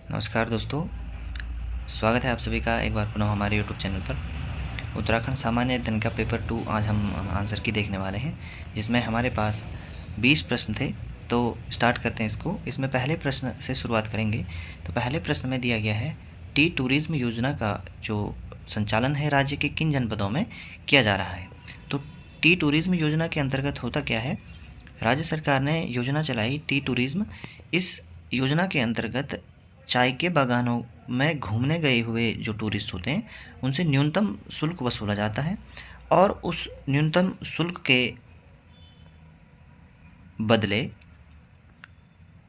नमस्कार दोस्तों, स्वागत है आप सभी का एक बार पुनः हमारे यूट्यूब चैनल पर। उत्तराखंड सामान्य अध्ययन का पेपर 2 आज हम आंसर की देखने वाले हैं, जिसमें हमारे पास 20 प्रश्न थे। तो स्टार्ट करते हैं इसको। इसमें पहले प्रश्न से शुरुआत करेंगे। तो पहले प्रश्न में दिया गया है, टी टूरिज़्म योजना का जो संचालन है राज्य के किन जनपदों में किया जा रहा है। तो टी टूरिज़्म योजना के अंतर्गत होता क्या है, राज्य सरकार ने योजना चलाई टी टूरिज़्म। इस योजना के अंतर्गत चाय के बागानों में घूमने गए हुए जो टूरिस्ट होते हैं उनसे न्यूनतम शुल्क वसूला जाता है और उस न्यूनतम शुल्क के बदले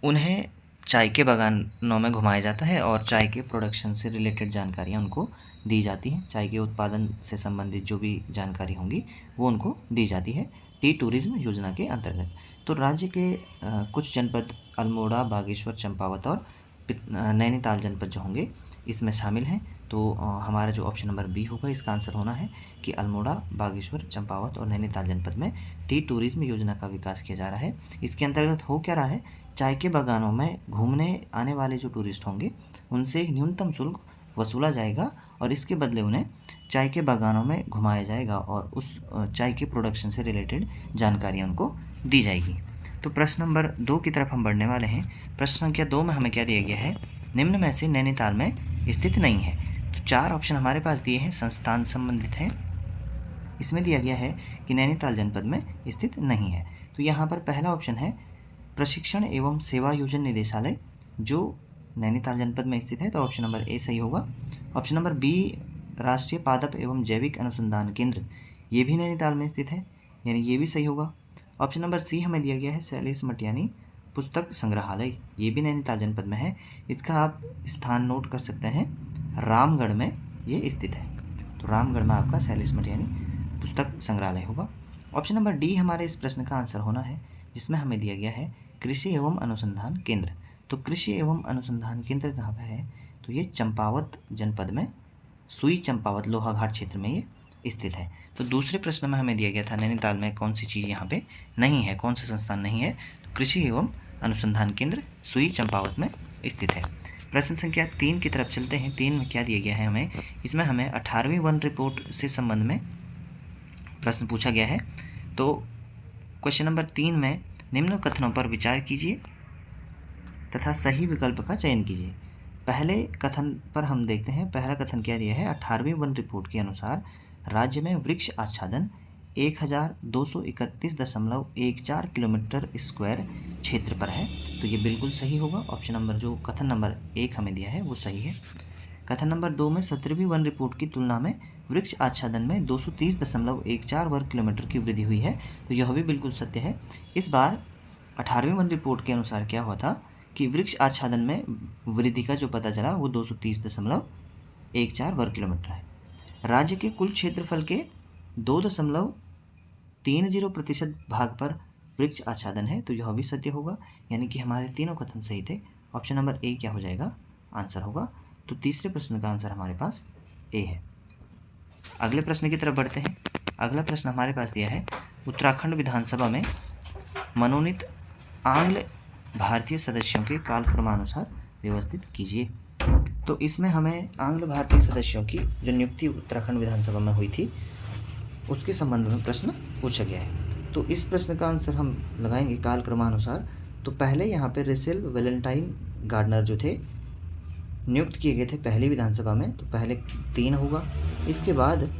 उन्हें चाय के बागानों में घुमाया जाता है और चाय के प्रोडक्शन से रिलेटेड जानकारियाँ उनको दी जाती हैं। चाय के उत्पादन से संबंधित जो भी जानकारी होंगी वो उनको दी जाती है टी टूरिज़्म योजना के अंतर्गत। तो राज्य के कुछ जनपद अल्मोड़ा, बागेश्वर, चंपावत और नैनीताल जनपद जो होंगे इसमें शामिल हैं। तो हमारा जो ऑप्शन नंबर बी होगा इसका आंसर होना है कि अल्मोड़ा, बागेश्वर, चंपावत और नैनीताल जनपद में टी टूरिज़्म योजना का विकास किया जा रहा है। इसके अंतर्गत हो क्या रहा है, चाय के बागानों में घूमने आने वाले जो टूरिस्ट होंगे उनसे एक न्यूनतम शुल्क वसूला जाएगा और इसके बदले उन्हें चाय के बागानों में घुमाया जाएगा और उस चाय के प्रोडक्शन से रिलेटेड जानकारियाँ उनको दी जाएगी। तो प्रश्न नंबर 2 की तरफ हम बढ़ने वाले हैं। प्रश्न संख्या 2 में हमें क्या दिया गया है, निम्न में से नैनीताल में स्थित नहीं है। तो 4 ऑप्शन हमारे पास दिए हैं, संस्थान संबंधित हैं। इसमें दिया गया है कि नैनीताल जनपद में स्थित नहीं है। तो यहाँ पर पहला ऑप्शन है प्रशिक्षण एवं सेवा योजन निदेशालय, जो नैनीताल जनपद में स्थित है। तो ऑप्शन नंबर ए सही होगा। ऑप्शन नंबर बी राष्ट्रीय पादप एवं जैविक अनुसंधान केंद्र, ये भी नैनीताल में स्थित है, यानी ये भी सही होगा। ऑप्शन नंबर सी हमें दिया गया है शैलेश मटियानी पुस्तक संग्रहालय, ये भी नैनीताल जनपद में है। इसका आप स्थान नोट कर सकते हैं, रामगढ़ में ये स्थित है। तो रामगढ़ में आपका शैलेश मटियानी पुस्तक संग्रहालय होगा। ऑप्शन नंबर डी हमारे इस प्रश्न का आंसर होना है, जिसमें हमें दिया गया है कृषि एवं अनुसंधान केंद्र। तो कृषि एवं अनुसंधान केंद्र कहाँ पर है, तो ये चंपावत जनपद में सुई चंपावत लोहाघाट क्षेत्र में ये स्थित है। तो दूसरे प्रश्न में हमें दिया गया था नैनीताल में कौन सी चीज़ यहाँ पे नहीं है, कौन सा संस्थान नहीं है। तो कृषि एवं अनुसंधान केंद्र सुई चंपावत में स्थित है। प्रश्न संख्या 3 की तरफ चलते हैं। 3 में क्या दिया गया है हमें, इसमें हमें 18वीं वन रिपोर्ट से संबंध में प्रश्न पूछा गया है। तो क्वेश्चन नंबर 3 में निम्न कथनों पर विचार कीजिए तथा सही विकल्प का चयन कीजिए। पहले कथन पर हम देखते हैं। पहला कथन क्या दिया है, 18वीं वन रिपोर्ट के अनुसार राज्य में वृक्ष आच्छादन 1231.14 किलोमीटर स्क्वायर क्षेत्र पर है। तो ये बिल्कुल सही होगा। ऑप्शन नंबर जो कथन नंबर 1 हमें दिया है वो सही है। कथन नंबर 2 में 17वीं वन रिपोर्ट की तुलना में वृक्ष आच्छादन में 230.14 वर्ग किलोमीटर की वृद्धि हुई है। तो यह भी बिल्कुल सत्य है। इस बार 18वीं वन रिपोर्ट के अनुसार क्या हुआ था कि वृक्ष आच्छादन में वृद्धि का जो पता चला वो 230.14 वर्ग किलोमीटर है। राज्य के कुल क्षेत्रफल के 2.30% भाग पर वृक्ष आच्छादन है। तो यह भी सत्य होगा, यानी कि हमारे तीनों कथन सही थे। ऑप्शन नंबर ए क्या हो जाएगा, आंसर होगा। तो तीसरे प्रश्न का आंसर हमारे पास ए है। अगले प्रश्न की तरफ बढ़ते हैं। अगला प्रश्न हमारे पास दिया है, उत्तराखंड विधानसभा में मनोनीत आंग्ल भारतीय सदस्यों के कालक्रमानुसार व्यवस्थित कीजिए। तो इसमें हमें आंग्ल भारतीय सदस्यों की जो नियुक्ति उत्तराखंड विधानसभा में हुई थी उसके संबंध में प्रश्न पूछा गया है। तो इस प्रश्न का आंसर हम लगाएंगे कालक्रमानुसार। तो पहले यहाँ पे रेचेल वैलेंटाइन गार्डनर जो थे नियुक्त किए गए थे पहली विधानसभा में, तो पहले 3 होगा। इसके बाद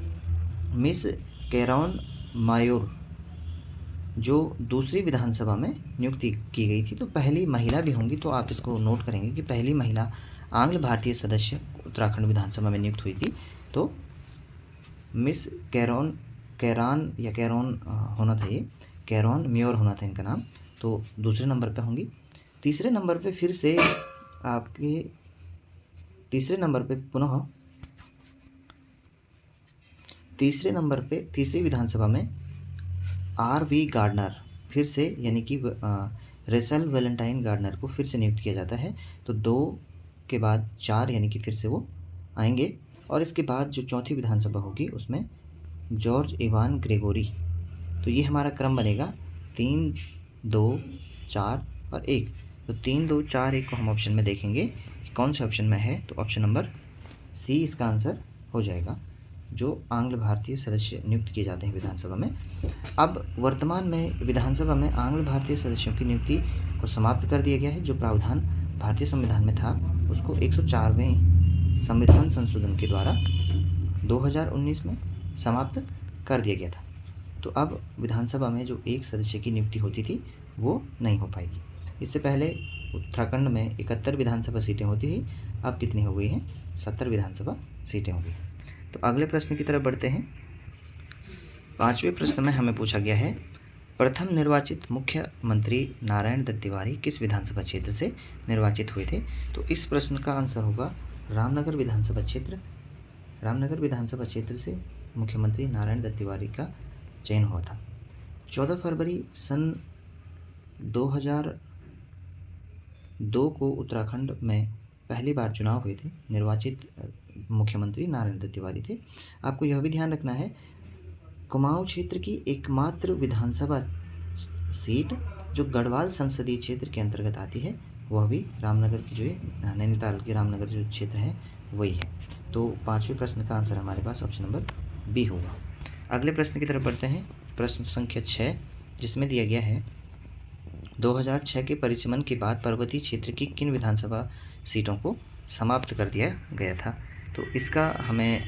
मिस कैरॉन मायोर जो दूसरी विधानसभा में नियुक्ति की गई थी, तो पहली महिला भी होंगी। तो आप इसको नोट करेंगे कि पहली महिला आंग्ल भारतीय सदस्य उत्तराखंड विधानसभा में नियुक्त हुई थी। तो मिस कैरॉन होना था, ये कैरॉन म्योर होना था इनका नाम। तो दूसरे नंबर पे होंगी। तीसरे नंबर पे फिर से आपके तीसरे नंबर पे तीसरी विधानसभा में आर.वी. गार्डनर फिर से, यानी कि रेचेल वैलेंटाइन गार्डनर को फिर से नियुक्त किया जाता है। तो 2 के बाद 4, यानी कि फिर से वो आएंगे। और इसके बाद जो चौथी विधानसभा होगी उसमें जॉर्ज इवान ग्रेगोरी। तो ये हमारा क्रम बनेगा 3, 2, 4 और 1। तो 3, 2, 4, 1 को हम ऑप्शन में देखेंगे कौन से ऑप्शन में है? तो ऑप्शन नंबर सी इसका आंसर हो जाएगा, जो आंग्ल भारतीय सदस्य नियुक्त किए जाते हैं विधानसभा में। अब वर्तमान में विधानसभा में आंग्ल भारतीय सदस्यों की नियुक्ति को समाप्त कर दिया गया है। जो प्रावधान भारतीय संविधान में था उसको 104वें संविधान संशोधन के द्वारा 2019 में समाप्त कर दिया गया था। तो अब विधानसभा में जो एक सदस्य की नियुक्ति होती थी वो नहीं हो पाएगी। इससे पहले उत्तराखंड में 71 विधानसभा सीटें होती थी, अब कितनी हो गई हैं? 70 विधानसभा सीटें हो गई। तो अगले प्रश्न की तरफ बढ़ते हैं। 5वें प्रश्न में हमें पूछा गया है, प्रथम निर्वाचित मुख्यमंत्री नारायण दत्त तिवारी किस विधानसभा क्षेत्र से निर्वाचित हुए थे? तो इस प्रश्न का आंसर होगा रामनगर विधानसभा क्षेत्र। रामनगर विधानसभा क्षेत्र से मुख्यमंत्री नारायण दत्त तिवारी का चयन हुआ था। 14 फरवरी सन 2002 को उत्तराखंड में पहली बार चुनाव हुए थे। निर्वाचित मुख्यमंत्री नारायण दत्त तिवारी थे। आपको यह भी ध्यान रखना है, कुमाऊं क्षेत्र की एकमात्र विधानसभा सीट जो गढ़वाल संसदीय क्षेत्र के अंतर्गत आती है वह भी रामनगर की जो है, नैनीताल के रामनगर जो क्षेत्र है वही है। तो 5वें प्रश्न का आंसर हमारे पास ऑप्शन नंबर बी होगा। अगले प्रश्न की तरफ बढ़ते हैं। प्रश्न संख्या 6, जिसमें दिया गया है 2006 के परिसीमन के बाद पर्वतीय क्षेत्र की किन विधानसभा सीटों को समाप्त कर दिया गया था? तो इसका हमें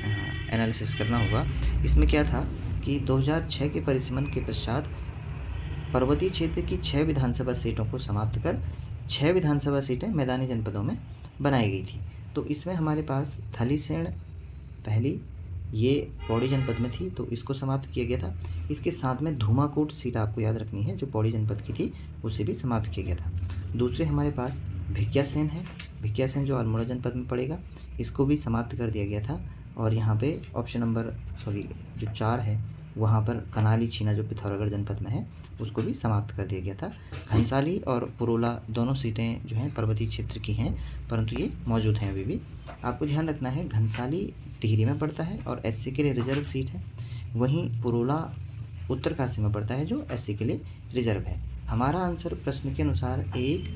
एनालिसिस करना होगा। इसमें क्या था कि 2006 के परिसीमन के पश्चात पर्वतीय क्षेत्र की 6 विधानसभा सीटों को समाप्त कर 6 विधानसभा सीटें मैदानी जनपदों में बनाई गई थी। तो इसमें हमारे पास थलीसेण पहली ये पौड़ी जनपद में थी, तो इसको समाप्त किया गया था। इसके साथ में धूमाकोट सीट आपको याद रखनी है, जो पौड़ी जनपद की थी, उसे भी समाप्त किया गया था। दूसरे हमारे पास भिकियासैन है, भिकियासैन जो अल्मोड़ा जनपद में पड़ेगा, इसको भी समाप्त कर दिया गया था। और यहाँ पे ऑप्शन नंबर जो 4 है वहाँ पर कनाली छीना जो पिथौरागढ़ जनपद में है उसको भी समाप्त कर दिया गया था। घनसाली और पुरोला दोनों सीटें जो हैं पर्वतीय क्षेत्र की हैं, परंतु ये मौजूद हैं अभी भी। आपको ध्यान रखना है, घनसाली टिहरी में पड़ता है और एससी के लिए रिजर्व सीट है। वहीं पुरोला उत्तरकाशी में पड़ता है जो एससी के लिए रिजर्व है। हमारा आंसर प्रश्न के अनुसार 1,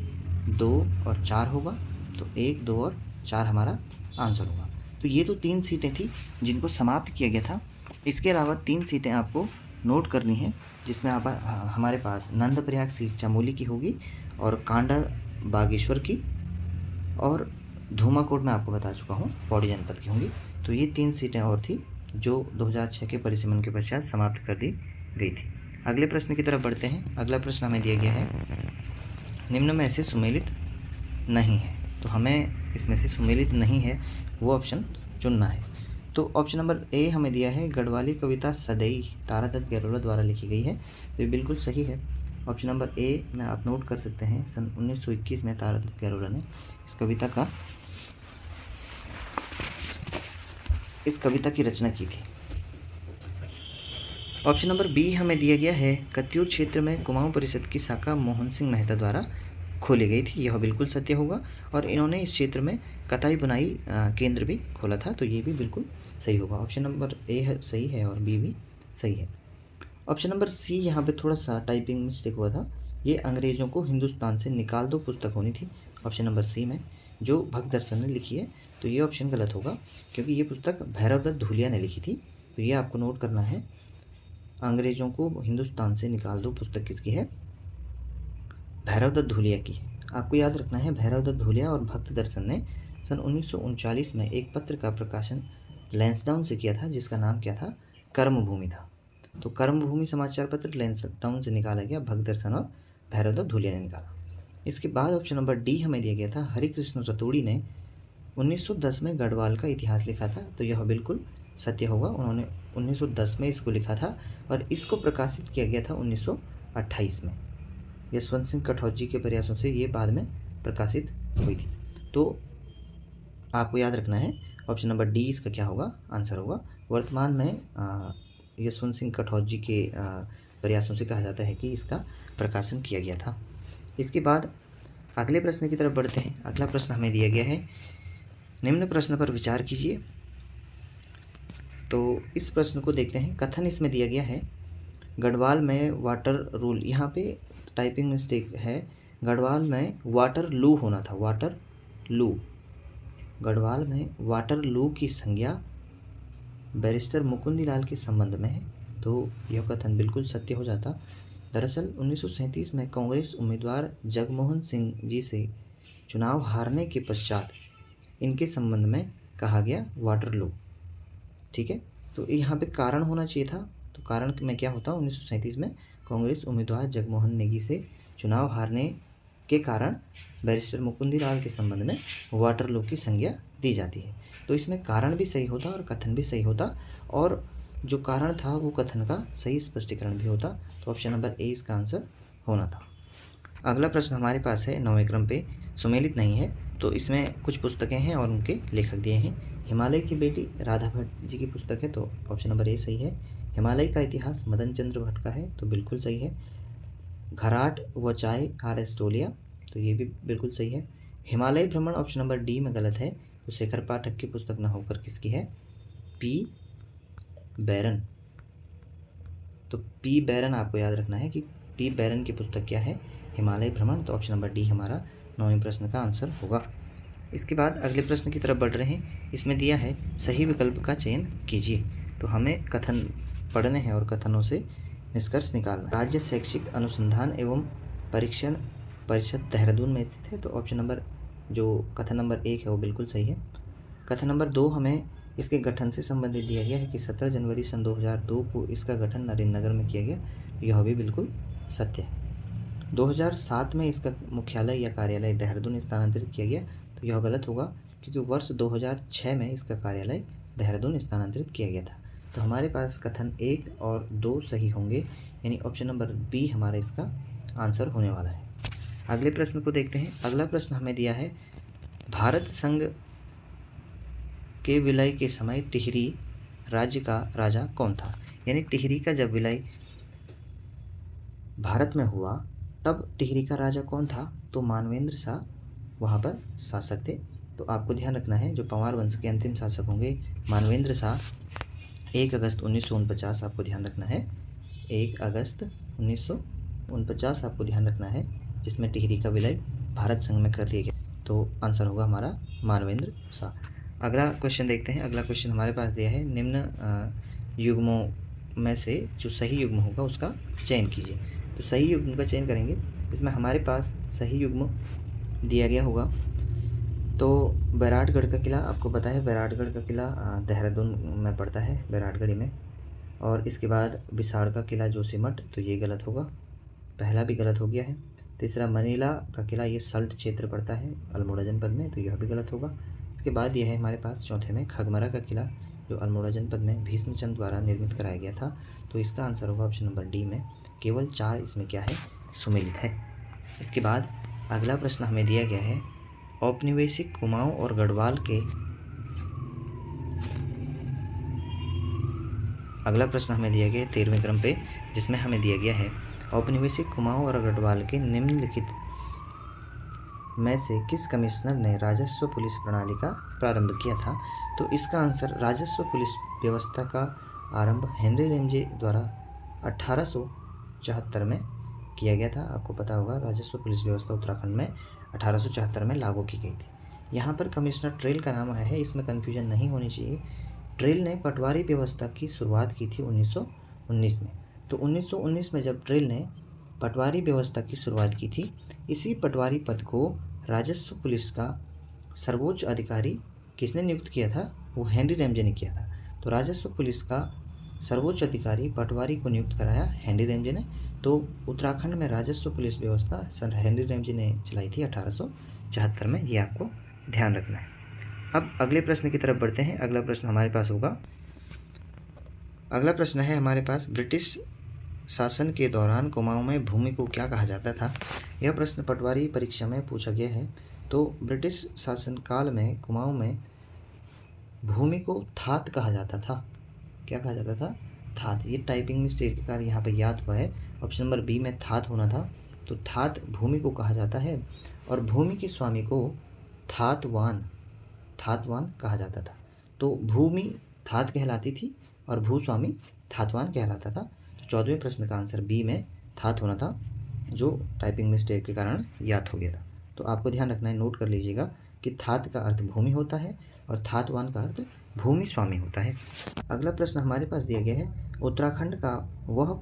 2 और 4 होगा। तो 1, 2 और 4 हमारा आंसर होगा। तो ये तो 3 सीटें थी जिनको समाप्त किया गया था। इसके अलावा 3 सीटें आपको नोट करनी है, जिसमें हमारे पास नंदप्रयाग सीट चमोली की होगी और कांडा बागेश्वर की, और धूमाकोट में आपको बता चुका हूँ पौड़ी जनपद की होंगी। तो ये 3 सीटें और थी जो 2006 के परिसीमन के पश्चात समाप्त कर दी गई थी। अगले प्रश्न की तरफ बढ़ते हैं। अगला प्रश्न हमें दिया गया है, निम्न में से सुमेलित नहीं है। तो हमें इसमें से सुमेलित नहीं है वो ऑप्शन चुनना है। तो ऑप्शन नंबर ए हमें दिया है, गढ़वाली कविता सदैई तारादत्त गैरोला द्वारा लिखी गई है। तो ये बिल्कुल सही है। ऑप्शन नंबर ए में आप नोट कर सकते हैं, सन 1921 में तारादत्त गैरोला ने इस कविता की रचना की थी। ऑप्शन नंबर बी हमें दिया गया है, कत्यूर क्षेत्र में कुमाऊं परिषद की शाखा मोहन सिंह मेहता द्वारा खोली गई थी। यह बिल्कुल सत्य होगा। और इन्होंने इस क्षेत्र में कताई बुनाई केंद्र भी खोला था। तो ये भी बिल्कुल सही होगा। ऑप्शन नंबर ए सही है और बी भी सही है। ऑप्शन नंबर सी यहाँ पे थोड़ा सा टाइपिंग मिस्टेक हुआ था। ये अंग्रेज़ों को हिंदुस्तान से निकाल दो पुस्तक होनी थी ऑप्शन नंबर सी में, जो भक्तदर्शन ने लिखी है। तो ये ऑप्शन गलत होगा, क्योंकि ये पुस्तक भैरवदत्त धूलिया ने लिखी थी। तो ये आपको नोट करना है, अंग्रेज़ों को हिंदुस्तान से निकाल दो पुस्तक किसकी है? भैरवदत्त धूलिया की। आपको याद रखना है, भैरवदत्त धूलिया और भक्तदर्शन ने सन 1939 में एक पत्र का प्रकाशन लैंसडाउन से किया था, जिसका नाम क्या था? कर्मभूमि था। तो कर्मभूमि समाचार पत्र लैंसडाउन से निकाला गया, भक्तदर्शन और भैरवदत्त धूलिया ने निकाला। इसके बाद ऑप्शन नंबर डी हमें दिया गया था, हरिकृष्ण रतूड़ी ने 1910 में गढ़वाल का इतिहास लिखा था। तो यह बिल्कुल सत्य होगा। उन्होंने 1910 में इसको लिखा था और इसको प्रकाशित किया गया था 1928 में। यशवंत सिंह कठौजी के प्रयासों से ये बाद में प्रकाशित हुई थी। तो आपको याद रखना है, ऑप्शन नंबर डी इसका क्या होगा? आंसर होगा। वर्तमान में यशवंत सिंह कठौजी के प्रयासों से कहा जाता है कि इसका प्रकाशन किया गया था। इसके बाद अगले प्रश्न की तरफ बढ़ते हैं। अगला प्रश्न हमें दिया गया है, निम्न प्रश्न पर विचार कीजिए। तो इस प्रश्न को देखते हैं। कथन इसमें दिया गया है, गढ़वाल में वाटर रूल, यहाँ पे टाइपिंग मिस्टेक है, गढ़वाल में वाटर लू होना था, वाटर लू। गढ़वाल में वाटरलू की संज्ञा बैरिस्टर मुकुंदीलाल के संबंध में है, तो यह कथन बिल्कुल सत्य हो जाता। दरअसल 1937 में कांग्रेस उम्मीदवार जगमोहन सिंह जी से चुनाव हारने के पश्चात इनके संबंध में कहा गया वाटरलू। ठीक है, तो यहाँ पे कारण होना चाहिए था, तो कारण में क्या होता, 1937 में कांग्रेस उम्मीदवार जगमोहन नेगी से चुनाव हारने के कारण बैरिस्टर मुकुंदीलाल के संबंध में वाटरलू की संज्ञा दी जाती है। तो इसमें कारण भी सही होता और कथन भी सही होता, और जो कारण था वो कथन का सही स्पष्टीकरण भी होता। तो ऑप्शन नंबर ए इसका आंसर होना था। अगला प्रश्न हमारे पास है 9वें क्रम पे, सुमेलित नहीं है, तो इसमें कुछ पुस्तकें हैं और उनके लेखक दिए हैं। हिमालय की बेटी राधा भट्ट जी की पुस्तक है, तो ऑप्शन नंबर ए सही है। हिमालय का इतिहास मदन चंद्र भट्ट का है, तो बिल्कुल सही है। घराट व चाय आर.एस. टोलिया, तो ये भी बिल्कुल सही है। हिमालय भ्रमण ऑप्शन नंबर डी में गलत है, तो शेखर पाठक की पुस्तक न होकर किसकी है, पी बैरन। तो पी बैरन आपको याद रखना है कि पी बैरन की पुस्तक क्या है, हिमालय भ्रमण। तो ऑप्शन नंबर डी हमारा 9वें प्रश्न का आंसर होगा। इसके बाद अगले प्रश्न की तरफ बढ़ रहे हैं। इसमें दिया है सही विकल्प का चयन कीजिए, तो हमें कथन पढ़ने हैं और कथनों से निष्कर्ष निकालना। राज्य शैक्षिक अनुसंधान एवं परीक्षण परिषद देहरादून में स्थित है, तो ऑप्शन नंबर जो कथन नंबर 1 है वो बिल्कुल सही है। कथन नंबर 2 हमें इसके गठन से संबंधित दिया गया है कि 17 जनवरी सन 2002 को इसका गठन नरेंद्र नगर में किया गया, तो यह भी बिल्कुल सत्य है। 2007 में इसका मुख्यालय या कार्यालय देहरादून स्थानांतरित किया गया, तो यह गलत होगा क्योंकि वर्ष 2006 में इसका कार्यालय देहरादून स्थानांतरित किया गया था। तो हमारे पास कथन 1 और 2 सही होंगे, यानी ऑप्शन नंबर बी हमारा इसका आंसर होने वाला है। अगले प्रश्न को देखते हैं। अगला प्रश्न हमें दिया है भारत संघ के विलय के समय टिहरी राज्य का राजा कौन था, यानी टिहरी का जब विलय भारत में हुआ तब टिहरी का राजा कौन था, तो मानवेंद्र शाह वहाँ पर शासक थे। तो आपको ध्यान रखना है जो पंवार वंश के अंतिम शासक होंगे मानवेंद्र शाह, 1 अगस्त 1949 आपको ध्यान रखना है, 1 अगस्त 1949 आपको ध्यान रखना है, जिसमें टिहरी का विलय भारत संघ में कर दिया गया। तो आंसर होगा हमारा मानवेंद्र शाह। अगला क्वेश्चन देखते हैं। अगला क्वेश्चन हमारे पास दिया है निम्न युग्मों में से जो सही युग्म होगा उसका चयन कीजिए। तो सही युग्म का चयन करेंगे, इसमें हमारे पास सही युग्म दिया गया होगा। तो बैराटगढ़ का किला, आपको पता है बैराटगढ़ का किला देहरादून में पड़ता है, बैराटगढ़ी में। और इसके बाद बिसाड़ का किला जोशीमठ, तो ये गलत होगा, पहला भी गलत हो गया है। तीसरा मनीला का किला, ये सल्ट क्षेत्र पड़ता है अल्मोड़ा जनपद में, तो यह भी गलत होगा। इसके बाद यह है हमारे पास चौथे में खगमरा का किला, जो अल्मोड़ा जनपद में भीष्मचंद द्वारा निर्मित कराया गया था, तो इसका आंसर होगा ऑप्शन नंबर डी में केवल 4 इसमें क्या है, सुमेलित है। इसके बाद अगला प्रश्न हमें दिया गया है औपनिवेशिक कुमाऊं और गढ़वाल के, अगला प्रश्न हमें दिया गया है 13वें क्रम पे, जिसमें हमें दिया गया है औपनिवेशिक कुमाऊं और गढ़वाल के निम्नलिखित में से किस कमिश्नर ने राजस्व पुलिस प्रणाली का प्रारंभ किया था। तो इसका आंसर राजस्व पुलिस व्यवस्था का आरंभ हेनरी रेमजे द्वारा 1874 में किया गया था। आपको पता होगा राजस्व पुलिस व्यवस्था उत्तराखंड में 1874 में लागू की गई थी। यहाँ पर कमिश्नर ट्रेल का नाम आया है, इसमें कन्फ्यूजन नहीं होनी चाहिए। ट्रेल ने पटवारी व्यवस्था की शुरुआत की थी 1919 में। तो 1919 में जब ट्रेल ने पटवारी व्यवस्था की शुरुआत की थी, इसी पटवारी पद को राजस्व पुलिस का सर्वोच्च अधिकारी किसने नियुक्त किया था, वो हेनरी रेमजे ने किया था। तो राजस्व पुलिस का सर्वोच्च अधिकारी पटवारी को नियुक्त कराया हेनरी रेमजे ने। तो उत्तराखंड में राजस्व पुलिस व्यवस्था सर हेनरी रेमजे ने चलाई थी 1874 में, ये आपको ध्यान रखना है। अब अगले प्रश्न की तरफ बढ़ते हैं। अगला प्रश्न हमारे पास होगा, अगला प्रश्न है हमारे पास ब्रिटिश शासन के दौरान कुमाऊं में भूमि को क्या कहा जाता था। यह प्रश्न पटवारी परीक्षा में पूछा गया है। तो ब्रिटिश शासन काल में कुमाऊं में भूमि को थात कहा जाता था। क्या कहा जाता था, थात। ये टाइपिंग मिस्टेक के कारण यहाँ पर याद हुआ है, ऑप्शन नंबर बी में थात होना था। तो थात भूमि को कहा जाता है और भूमि के स्वामी को थातवान कहा जाता था। तो भूमि थात कहलाती थी और भूस्वामी थातवान कहलाता था। तो 14वें प्रश्न का आंसर बी में थात होना था, जो टाइपिंग मिस्टेक के कारण याद हो गया था। तो आपको ध्यान रखना है, नोट कर लीजिएगा कि थात का अर्थ भूमि होता है और थातवान का अर्थ भूमि स्वामी होता है। अगला प्रश्न हमारे पास दिया गया है, उत्तराखंड का वह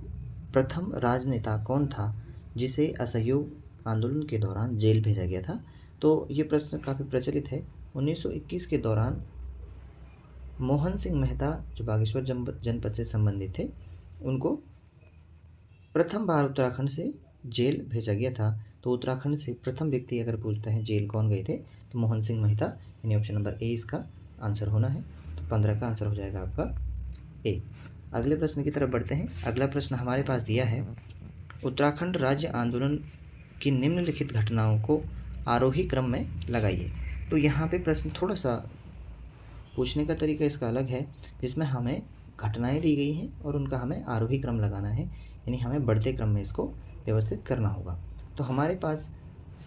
प्रथम राजनेता कौन था जिसे असहयोग आंदोलन के दौरान जेल भेजा गया था। तो ये प्रश्न काफ़ी प्रचलित है। 1921 के दौरान मोहन सिंह मेहता जो बागेश्वर जनपद से संबंधित थे, उनको प्रथम बार उत्तराखंड से जेल भेजा गया था। तो उत्तराखंड से प्रथम व्यक्ति अगर पूछता है जेल कौन गए थे, तो मोहन सिंह मेहता, यानी ऑप्शन नंबर ए इसका आंसर होना है। तो 15 का आंसर हो जाएगा आपका ए। अगले प्रश्न की तरफ बढ़ते हैं। अगला प्रश्न हमारे पास दिया है, उत्तराखंड राज्य आंदोलन की निम्नलिखित घटनाओं को आरोही क्रम में लगाइए। तो यहाँ पे प्रश्न थोड़ा सा पूछने का तरीका इसका अलग है, जिसमें हमें घटनाएं दी गई हैं और उनका हमें आरोही क्रम लगाना है, यानी हमें बढ़ते क्रम में इसको व्यवस्थित करना होगा। तो हमारे पास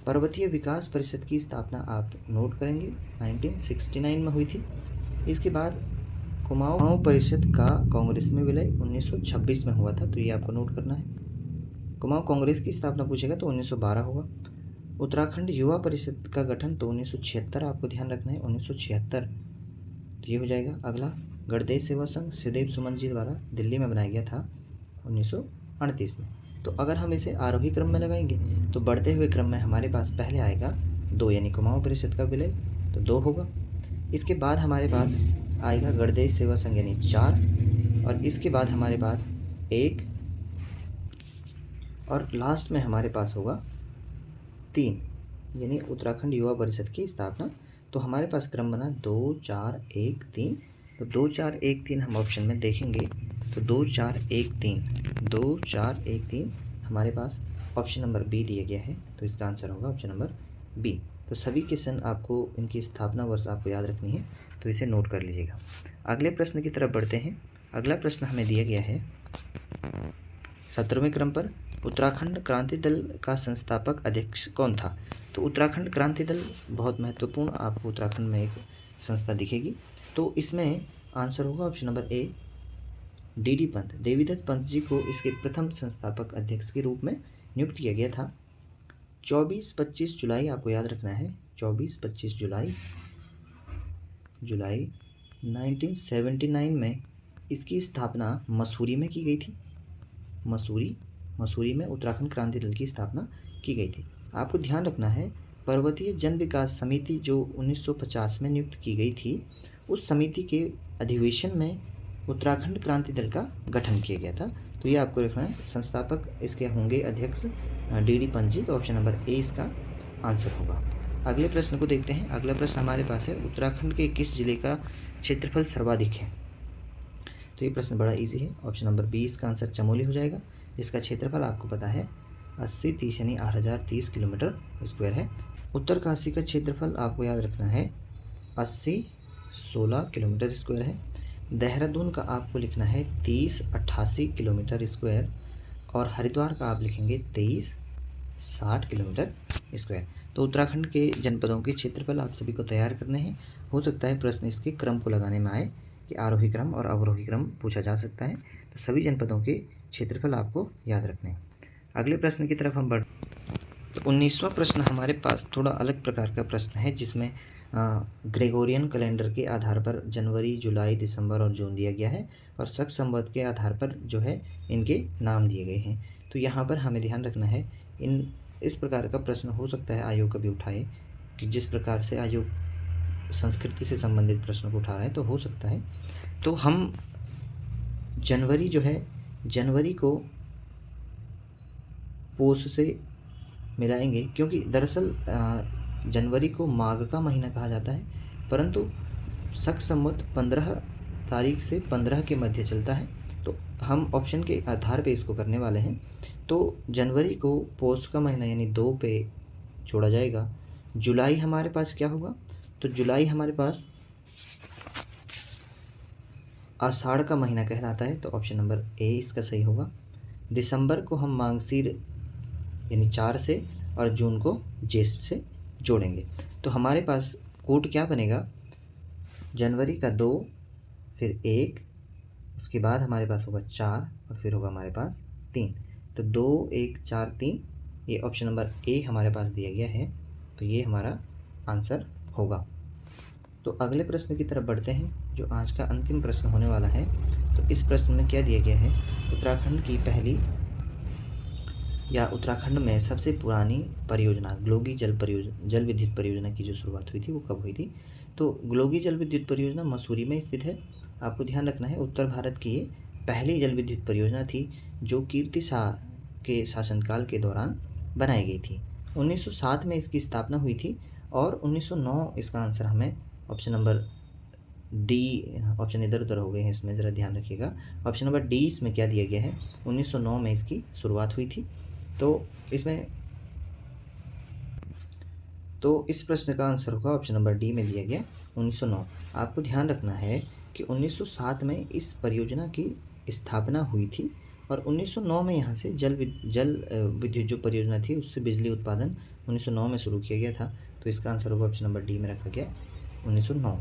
पर्वतीय विकास परिषद की स्थापना आप नोट करेंगे 1969 में हुई थी। इसके बाद कुमाऊं परिषद का कांग्रेस में विलय 1926 में हुआ था, तो ये आपको नोट करना है। कुमाऊं कांग्रेस की स्थापना पूछेगा तो 1912 होगा। उत्तराखंड युवा परिषद का गठन तो 1976 आपको ध्यान रखना है, 1976, तो ये हो जाएगा। अगला गणदेश सेवा संघ श्रीदेव सुमन जी द्वारा दिल्ली में बनाया गया था 1938 में। तो अगर हम इसे आरोही क्रम में लगाएंगे तो बढ़ते हुए क्रम में हमारे पास पहले आएगा 2, यानी कुमाऊं परिषद का विलय, तो 2 होगा। इसके बाद हमारे पास आएगा गणदेश सेवा संघ यानी 4, और इसके बाद हमारे पास 1, और लास्ट में हमारे पास होगा 3, यानी उत्तराखंड युवा परिषद की स्थापना। तो हमारे पास क्रम बना 2, 4, 1, 3। तो 2, 4, 1, 3 हम ऑप्शन में देखेंगे तो 2, 4, 1, 3, 2, 4, 1, 3 हमारे पास ऑप्शन नंबर बी दिया गया है। तो इसका आंसर होगा ऑप्शन नंबर बी। तो सभी के सन आपको इनकी स्थापना वर्ष आपको याद रखनी है, तो इसे नोट कर लीजिएगा। अगले प्रश्न की तरफ बढ़ते हैं। अगला प्रश्न हमें दिया गया है 17वें क्रम पर, उत्तराखंड क्रांति दल का संस्थापक अध्यक्ष कौन था। तो उत्तराखंड क्रांति दल बहुत महत्वपूर्ण आपको उत्तराखंड में एक संस्था दिखेगी, तो इसमें आंसर होगा option number A, D Pant. Devidatt Pant ji को इसके प्रथम संस्थापक अध्यक्ष के रूप में नियुक्त किया गया था। 24-25 जुलाई आपको याद रखना है, 24-25 जुलाई 1979 में इसकी स्थापना मसूरी में की गई थी। मसूरी में उत्तराखंड क्रांति दल की स्थापना की गई थी। आपको ध्यान रखना है, पर्वतीय जन विकास समिति जो 1950 में नियुक्त की गई थी, उस समिति के अधिवेशन में उत्तराखंड क्रांति दल का गठन किया गया था। तो ये आपको रखना है। संस्थापक इसके होंगे अध्यक्ष डी पंत जी, तो ऑप्शन नंबर ए इसका आंसर होगा। अगले प्रश्न को देखते हैं। अगला प्रश्न हमारे पास है, उत्तराखंड के किस जिले का क्षेत्रफल सर्वाधिक है। तो ये प्रश्न बड़ा इजी है, ऑप्शन नंबर बी इसका आंसर चमोली हो जाएगा, जिसका क्षेत्रफल आपको पता है 80-30 यानी 8030 किलोमीटर स्क्वायर है। उत्तरकाशी का क्षेत्रफल आपको याद रखना है 80-16 किलोमीटर स्क्वायर है। देहरादून का आपको लिखना है 30-88 किलोमीटर स्क्वायर, और हरिद्वार का आप लिखेंगे 23-60 किलोमीटर स्क्वायर। तो उत्तराखंड के जनपदों के क्षेत्रफल आप सभी को तैयार करने हैं। हो सकता है प्रश्न इसके क्रम को लगाने में आए कि आरोही क्रम और अवरोही क्रम पूछा जा सकता है, तो सभी जनपदों के क्षेत्रफल आपको याद रखने हैं। अगले प्रश्न की तरफ हम बढ़। तो 19वां प्रश्न हमारे पास थोड़ा अलग प्रकार का प्रश्न है, जिसमें ग्रेगोरियन कैलेंडर के आधार पर जनवरी, जुलाई, दिसंबर और जून दिया गया है, और शक संवत के आधार पर जो है इनके नाम दिए गए हैं। तो यहाँ पर हमें ध्यान रखना है, इस प्रकार का प्रश्न हो सकता है आयोग कभी उठाए, कि जिस प्रकार से आयोग संस्कृति से संबंधित प्रश्नों को उठा रहा है, तो हो सकता है। तो हम जनवरी जो है, जनवरी को पोष से मिलाएंगे, क्योंकि दरअसल जनवरी को माघ का महीना कहा जाता है, परंतु शक संवत 15 तारीख से 15 के मध्य चलता है। तो हम ऑप्शन के आधार पे इसको करने वाले हैं। तो जनवरी को पोष का महीना यानी 2 पे जोड़ा जाएगा। जुलाई हमारे पास क्या होगा, तो जुलाई हमारे पास आषाढ़ का महीना कहलाता है, तो ऑप्शन नंबर ए इसका सही होगा। दिसंबर को हम मांगसीर यानी 4 से, और जून को ज्येष्ठ से जोड़ेंगे। तो हमारे पास कोड क्या बनेगा, जनवरी का 2, फिर 1, उसके बाद हमारे पास होगा 4, और फिर होगा हमारे पास 3। तो 2, 1, 4, 3 ये ऑप्शन नंबर ए हमारे पास दिया गया है, तो ये हमारा आंसर होगा। तो अगले प्रश्न की तरफ बढ़ते हैं, जो आज का अंतिम प्रश्न होने वाला है। तो इस प्रश्न में क्या दिया गया है, उत्तराखंड की पहली या उत्तराखंड में सबसे पुरानी परियोजना ग्लोगी जल विद्युत परियोजना की जो शुरुआत हुई थी वो कब हुई थी। तो ग्लोगी जल विद्युत परियोजना मसूरी में स्थित है। आपको ध्यान रखना है, उत्तर भारत की ये पहली जल विद्युत परियोजना थी जो कीर्ति शाह के शासनकाल के दौरान बनाई गई थी। 1907 में इसकी स्थापना हुई थी और 1909 इसका आंसर हमें ऑप्शन नंबर डी, ऑप्शन इधर उधर हो गए हैं इसमें, ज़रा ध्यान रखिएगा। ऑप्शन नंबर डी इसमें क्या दिया गया है, 1909 में इसकी शुरुआत हुई थी। तो इस प्रश्न का आंसर होगा ऑप्शन नंबर डी में दिया गया 1909। आपको ध्यान रखना है कि 1907 में इस परियोजना की स्थापना हुई थी और 1909 में यहाँ से जल विद्युत जो परियोजना थी उससे बिजली उत्पादन 1909 में शुरू किया गया था। तो इसका आंसर होगा ऑप्शन नंबर डी में रखा गया 1909।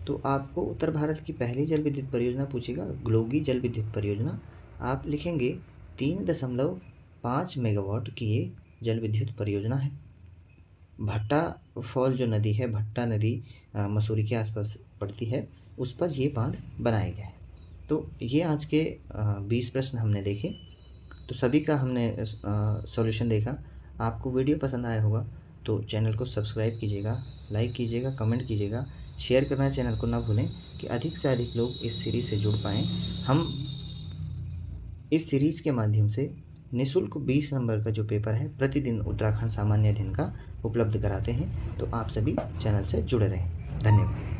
तो आपको उत्तर भारत की पहली जल विद्युत परियोजना पूछेगा, ग्लोगी जल विद्युत परियोजना। आप लिखेंगे 3.5 मेगावाट की ये जल विद्युत परियोजना है। भट्टा फॉल जो नदी है, भट्टा नदी मसूरी के आसपास पड़ती है, उस पर ये बांध बनाया गया है। तो ये आज के 20 प्रश्न हमने देखे। तो सभी का हमने सॉल्यूशन देखा। आपको वीडियो पसंद आया होगा तो चैनल को सब्सक्राइब कीजिएगा, लाइक कीजिएगा, कमेंट कीजिएगा, शेयर करना चैनल को ना भूलें कि अधिक से अधिक लोग इस सीरीज़ से जुड़ पाएँ। हम इस सीरीज़ के माध्यम से निःशुल्क 20 नंबर का जो पेपर है प्रतिदिन उत्तराखंड सामान्य अध्ययन का उपलब्ध कराते हैं। तो आप सभी चैनल से जुड़े रहें। धन्यवाद।